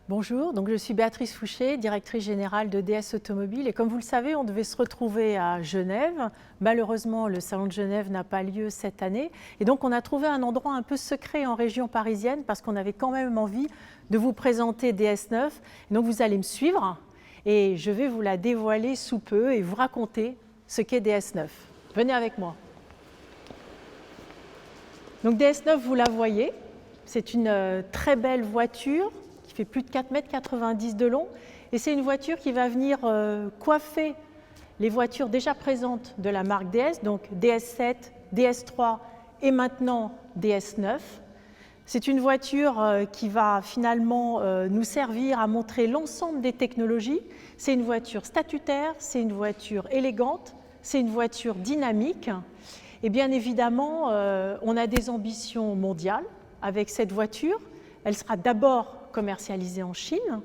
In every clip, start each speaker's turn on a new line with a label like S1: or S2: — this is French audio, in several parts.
S1: Bonjour, donc je suis Béatrice Fouché, directrice générale de DS Automobile. Et comme vous le savez, on devait se retrouver à Genève. Malheureusement, le salon de Genève n'a pas lieu cette année. Et donc, on a trouvé un endroit un peu secret en région parisienne parce qu'on avait quand même envie de vous présenter DS9. Et donc, vous allez me suivre et je vais vous la dévoiler sous peu et vous raconter ce qu'est DS9. Venez avec moi. Donc, DS9, vous la voyez, c'est une très belle voiture qui fait plus de 4,90 m de long. Et c'est une voiture qui va venir coiffer les voitures déjà présentes de la marque DS, donc DS7, DS3 et maintenant DS9. C'est une voiture qui va finalement nous servir à montrer l'ensemble des technologies. C'est une voiture statutaire, c'est une voiture élégante, c'est une voiture dynamique. Et bien évidemment, on a des ambitions mondiales avec cette voiture. Elle sera d'abord commercialisée en Chine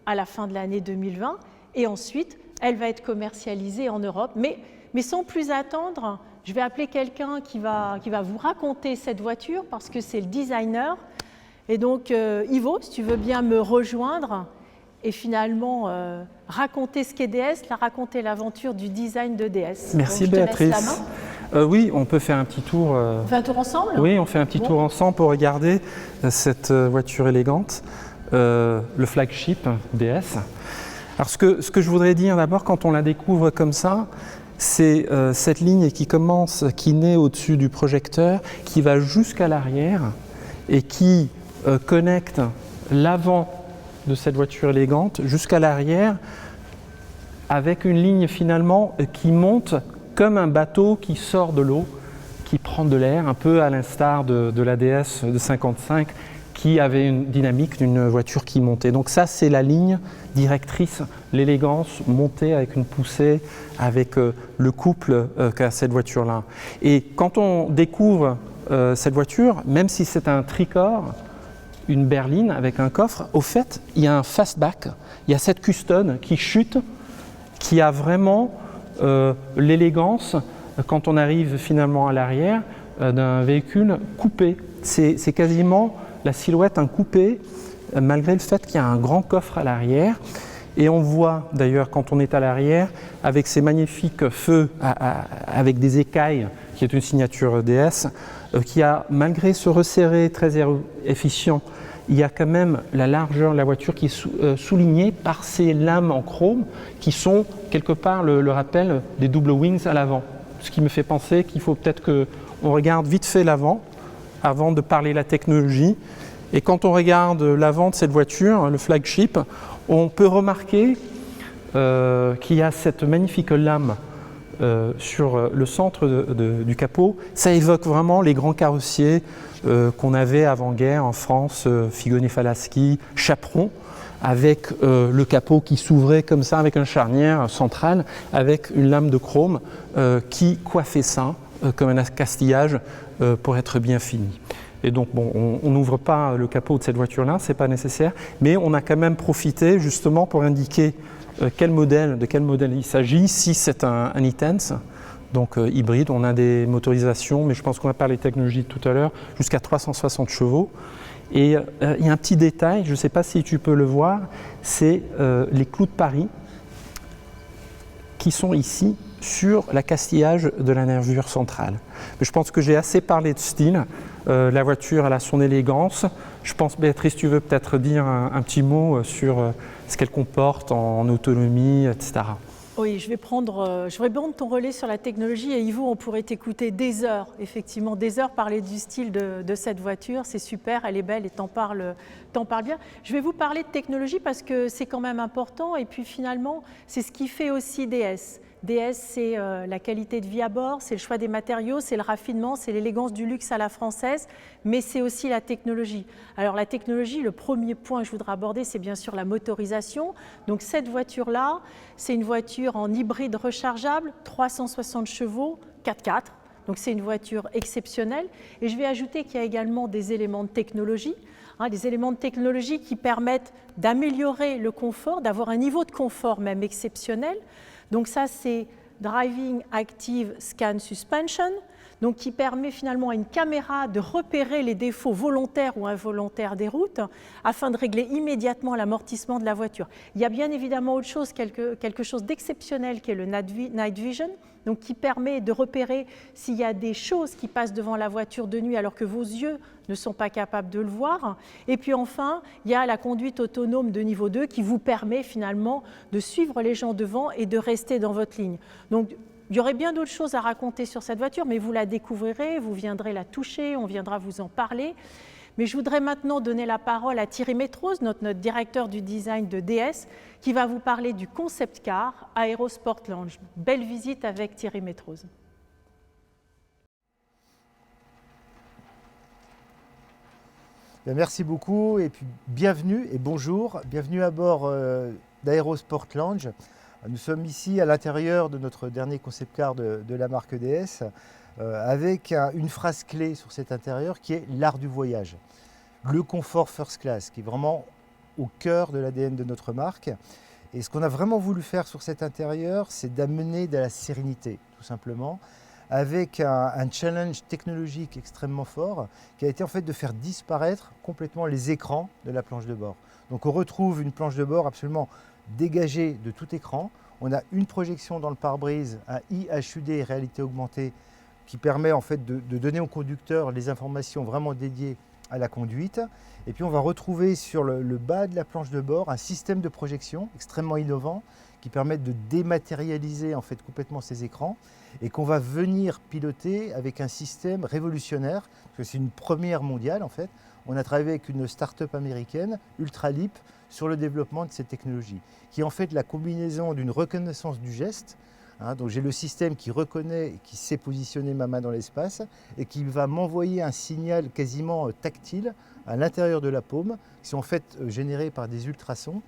S1: à la fin de l'année 2020 et ensuite elle va être commercialisée en Europe. Mais sans plus attendre, je vais appeler quelqu'un qui va vous raconter cette voiture parce que c'est le designer. Et donc Ivo, si tu veux bien me rejoindre et finalement raconter ce qu'est DS, raconter l'aventure du design de DS.
S2: Merci Béatrice. Oui, on peut faire un petit tour.
S1: On fait un tour ensemble ?
S2: Oui, on fait un petit tour ensemble pour regarder cette voiture élégante, le flagship DS. Alors ce que je voudrais dire d'abord, quand on la découvre comme ça, c'est cette ligne qui naît au-dessus du projecteur, qui va jusqu'à l'arrière et qui connecte l'avant de cette voiture élégante jusqu'à l'arrière avec une ligne finalement qui monte comme un bateau qui sort de l'eau, qui prend de l'air, un peu à l'instar de la DS de 55 qui avait une dynamique d'une voiture qui montait. Donc ça, c'est la ligne directrice, l'élégance montée avec une poussée, avec le couple qu'a cette voiture-là. Et quand on découvre cette voiture, même si c'est un tricorps, une berline avec un coffre, au fait, il y a un fastback, il y a cette custode qui chute, qui a vraiment l'élégance quand on arrive finalement à l'arrière d'un véhicule coupé. C'est quasiment la silhouette un coupé, malgré le fait qu'il y a un grand coffre à l'arrière. Et on voit d'ailleurs quand on est à l'arrière, avec ces magnifiques feux avec des écailles, qui est une signature DS, qui a, malgré ce resserré très efficient, il y a quand même la largeur de la voiture qui est soulignée par ces lames en chrome qui sont quelque part le rappel des double wings à l'avant. Ce qui me fait penser qu'il faut peut-être qu'on regarde vite fait l'avant avant de parler la technologie. Et quand on regarde l'avant de cette voiture, le flagship, on peut remarquer qu'il y a cette magnifique lame sur le centre du capot. Ça évoque vraiment les grands carrossiers qu'on avait avant-guerre en France, Figonnet-Falaschi, Chaperon, avec le capot qui s'ouvrait comme ça avec une charnière centrale, avec une lame de chrome qui coiffait ça comme un accastillage pour être bien fini. Et donc bon, on n'ouvre pas le capot de cette voiture-là, c'est pas nécessaire, mais on a quand même profité justement pour indiquer de quel modèle il s'agit. Si c'est un e-Tense, donc hybride, on a des motorisations, mais je pense qu'on va parler technologie tout à l'heure, jusqu'à 360 chevaux. Et il y a un petit détail, je ne sais pas si tu peux le voir, c'est les clous de Paris qui sont ici sur l'accastillage de la nervure centrale. Mais je pense que j'ai assez parlé de style. La voiture, elle a son élégance. Je pense, Béatrice, tu veux peut-être dire un petit mot sur ce qu'elle comporte en autonomie, etc.
S1: Oui, je vais prendre ton relais sur la technologie et Ivo, on pourrait t'écouter des heures, effectivement, des heures parler du style de cette voiture. C'est super, elle est belle et t'en parles bien. Je vais vous parler de technologie parce que c'est quand même important et puis finalement, c'est ce qui fait aussi DS. DS, c'est la qualité de vie à bord, c'est le choix des matériaux, c'est le raffinement, c'est l'élégance du luxe à la française, mais c'est aussi la technologie. Alors la technologie, le premier point que je voudrais aborder, c'est bien sûr la motorisation. Donc cette voiture-là, c'est une voiture en hybride rechargeable, 360 chevaux, 4x4. Donc c'est une voiture exceptionnelle. Et je vais ajouter qu'il y a également des éléments de technologie, des éléments de technologie qui permettent d'améliorer le confort, d'avoir un niveau de confort même exceptionnel. Donc ça, c'est Driving Active Scan Suspension. donc qui permet finalement à une caméra de repérer les défauts volontaires ou involontaires des routes afin de régler immédiatement l'amortissement de la voiture. Il y a bien évidemment autre chose, quelque chose d'exceptionnel qui est le Night Vision, donc qui permet de repérer s'il y a des choses qui passent devant la voiture de nuit alors que vos yeux ne sont pas capables de le voir. Et puis enfin, il y a la conduite autonome de niveau 2 qui vous permet finalement de suivre les gens devant et de rester dans votre ligne. Donc, il y aurait bien d'autres choses à raconter sur cette voiture, mais vous la découvrirez, vous viendrez la toucher, on viendra vous en parler. Mais je voudrais maintenant donner la parole à Thierry Métrose, notre directeur du design de DS, qui va vous parler du concept car Aerosport Lounge. Belle visite avec Thierry Métrose.
S3: Merci beaucoup et puis bienvenue et bonjour. Bienvenue à bord d'Aerosport Lounge. Nous sommes ici à l'intérieur de notre dernier concept car de la marque DS avec une phrase clé sur cet intérieur qui est l'art du voyage. Le confort first class qui est vraiment au cœur de l'ADN de notre marque. Et ce qu'on a vraiment voulu faire sur cet intérieur, c'est d'amener de la sérénité, tout simplement, avec un challenge technologique extrêmement fort qui a été en fait de faire disparaître complètement les écrans de la planche de bord. Donc on retrouve une planche de bord absolument dégagée de tout écran. On a une projection dans le pare-brise, un IHUD réalité augmentée qui permet en fait de donner au conducteur les informations vraiment dédiées à la conduite. Et puis on va retrouver sur le bas de la planche de bord un système de projection extrêmement innovant qui permet de dématérialiser en fait complètement ces écrans et qu'on va venir piloter avec un système révolutionnaire, parce que c'est une première mondiale en fait. On a travaillé avec une start-up américaine, Ultraleap, sur le développement de cette technologie, qui est en fait la combinaison d'une reconnaissance du geste. Donc j'ai le système qui reconnaît et qui sait positionner ma main dans l'espace et qui va m'envoyer un signal quasiment tactile à l'intérieur de la paume, qui sont en fait générés par des ultrasons.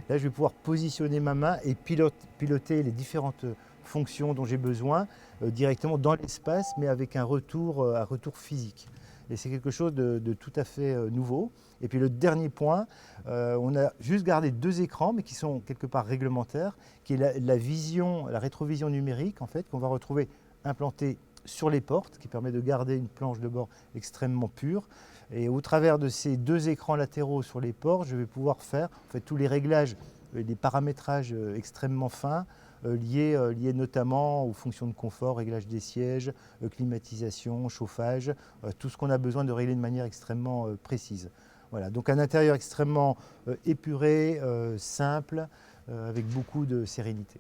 S3: Là, je vais pouvoir positionner ma main et piloter les différentes fonctions dont j'ai besoin directement dans l'espace, mais avec un retour physique. Et c'est quelque chose de tout à fait nouveau. Et puis le dernier point, on a juste gardé 2 écrans, mais qui sont quelque part réglementaires, qui est la vision, la rétrovision numérique, en fait, qu'on va retrouver implantée sur les portes, qui permet de garder une planche de bord extrêmement pure. Et au travers de ces 2 écrans latéraux sur les portes, je vais pouvoir faire en fait, tous les réglages, les paramétrages extrêmement fins, liés notamment aux fonctions de confort, réglage des sièges, climatisation, chauffage, tout ce qu'on a besoin de régler de manière extrêmement précise. Voilà, donc un intérieur extrêmement épuré, simple, avec beaucoup de sérénité.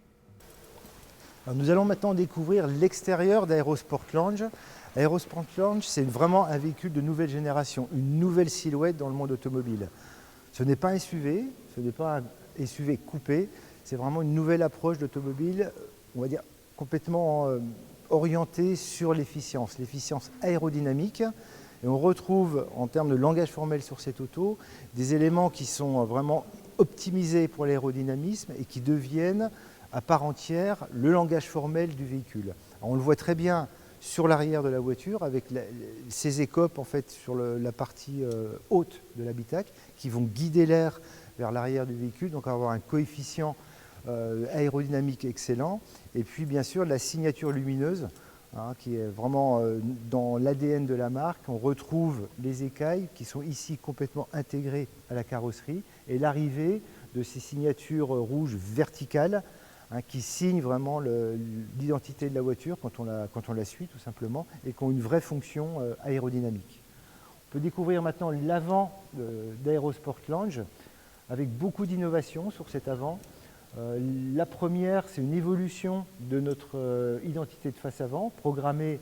S3: Alors nous allons maintenant découvrir l'extérieur d'Aerosport Lounge. Aerosport Lounge, c'est vraiment un véhicule de nouvelle génération, une nouvelle silhouette dans le monde automobile. Ce n'est pas un SUV, ce n'est pas un SUV coupé, c'est vraiment une nouvelle approche d'automobile, on va dire complètement orientée sur l'efficience aérodynamique. Et on retrouve en termes de langage formel sur cette auto des éléments qui sont vraiment optimisés pour l'aérodynamisme et qui deviennent à part entière le langage formel du véhicule. Alors on le voit très bien sur l'arrière de la voiture avec ces écopes en fait sur la partie haute de l'habitacle qui vont guider l'air vers l'arrière du véhicule, donc avoir un coefficient aérodynamique excellent. Et puis bien sûr la signature lumineuse qui est vraiment dans l'ADN de la marque. On retrouve les écailles qui sont ici complètement intégrées à la carrosserie et l'arrivée de ces signatures rouges verticales qui signent vraiment l'identité de la voiture quand on la suit tout simplement et qui ont une vraie fonction aérodynamique. On peut découvrir maintenant l'avant d'Aerosport Lounge avec beaucoup d'innovations sur cet avant. La première, c'est une évolution de notre identité de face avant, programmée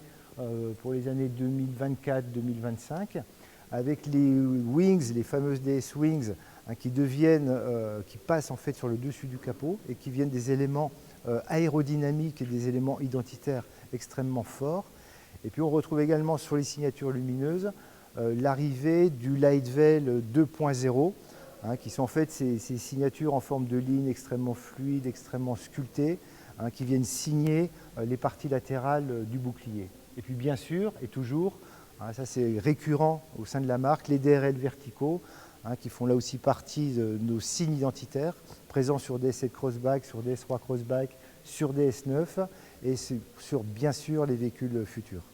S3: pour les années 2024-2025, avec les wings, les fameuses DS Wings, qui passent en fait sur le dessus du capot et qui viennent des éléments aérodynamiques et des éléments identitaires extrêmement forts. Et puis on retrouve également sur les signatures lumineuses l'arrivée du Light Veil 2.0, qui sont en fait ces signatures en forme de ligne extrêmement fluides, extrêmement sculptées, qui viennent signer les parties latérales du bouclier. Et puis bien sûr, et toujours, ça c'est récurrent au sein de la marque, les DRL verticaux, qui font là aussi partie de nos signes identitaires, présents sur DS7 Crossback, sur DS3 Crossback, sur DS9 et sur bien sûr les véhicules futurs.